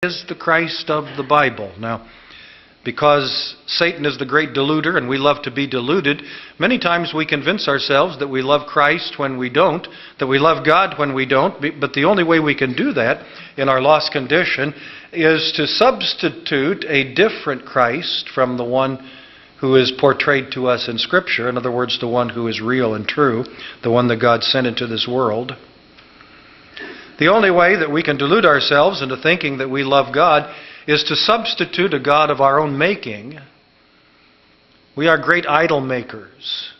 is the Christ of the Bible. Now, because Satan is the great deluder and we love to be deluded, many times we convince ourselves that we love Christ when we don't, that we love God when we don't, but the only way we can do that in our lost condition is to substitute a different Christ from the one who is portrayed to us in Scripture. In other words, the one who is real and true, the one that God sent into this world. The only way that we can delude ourselves into thinking that we love God is to substitute a God of our own making. We are great idol makers.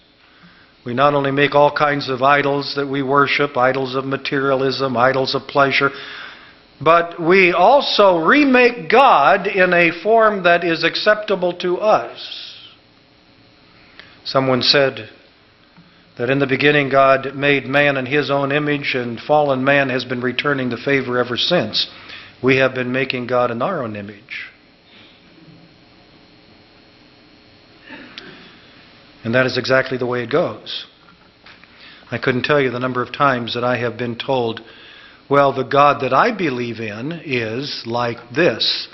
We not only make all kinds of idols that we worship, idols of materialism, idols of pleasure, but we also remake God in a form that is acceptable to us. Someone said that in the beginning God made man in His own image, and fallen man has been returning the favor ever since. We have been making God in our own image. And that is exactly the way it goes. I couldn't tell you the number of times that I have been told, well, the God that I believe in is like this.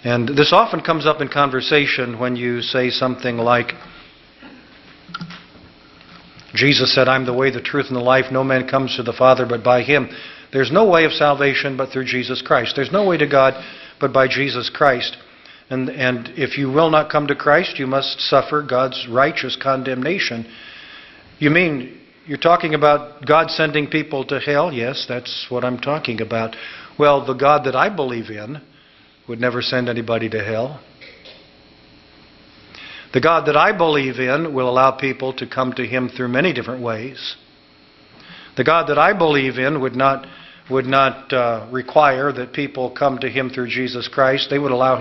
And this often comes up in conversation when you say something like, Jesus said, I'm the way, the truth, and the life. No man comes to the Father but by Him. There's no way of salvation but through Jesus Christ. There's no way to God but by Jesus Christ. And if you will not come to Christ, you must suffer God's righteous condemnation. You mean you're talking about God sending people to hell? Yes, that's what I'm talking about. Well, the God that I believe in would never send anybody to hell. The God that I believe in will allow people to come to Him through many different ways. The God that I believe in would not require that people come to Him through Jesus Christ. They would allow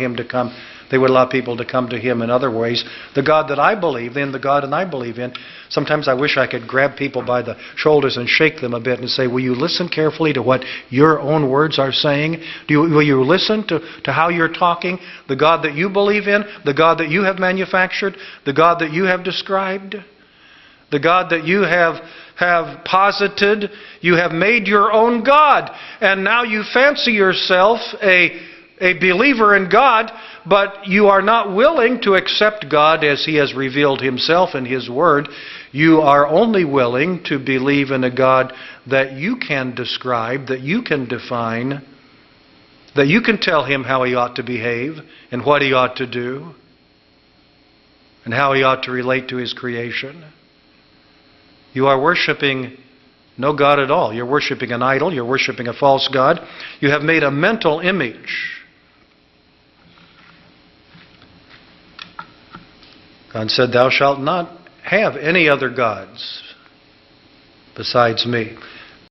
people to come to Him in other ways. The God that I believe in, the God that I believe in, sometimes I wish I could grab people by the shoulders and shake them a bit and say, will you listen carefully to what your own words are saying? Will you listen to how you're talking? The God that you believe in, the God that you have manufactured, the God that you have described, the God that you have posited, you have made your own God. And now you fancy yourself a believer in God, but you are not willing to accept God as He has revealed Himself in His Word. You are only willing to believe in a God that you can describe, that you can define, that you can tell Him how He ought to behave and what He ought to do and how He ought to relate to His creation. You are worshiping no God at all. You're worshiping an idol. You're worshiping a false God. You have made a mental image. God said, thou shalt not have any other gods besides me.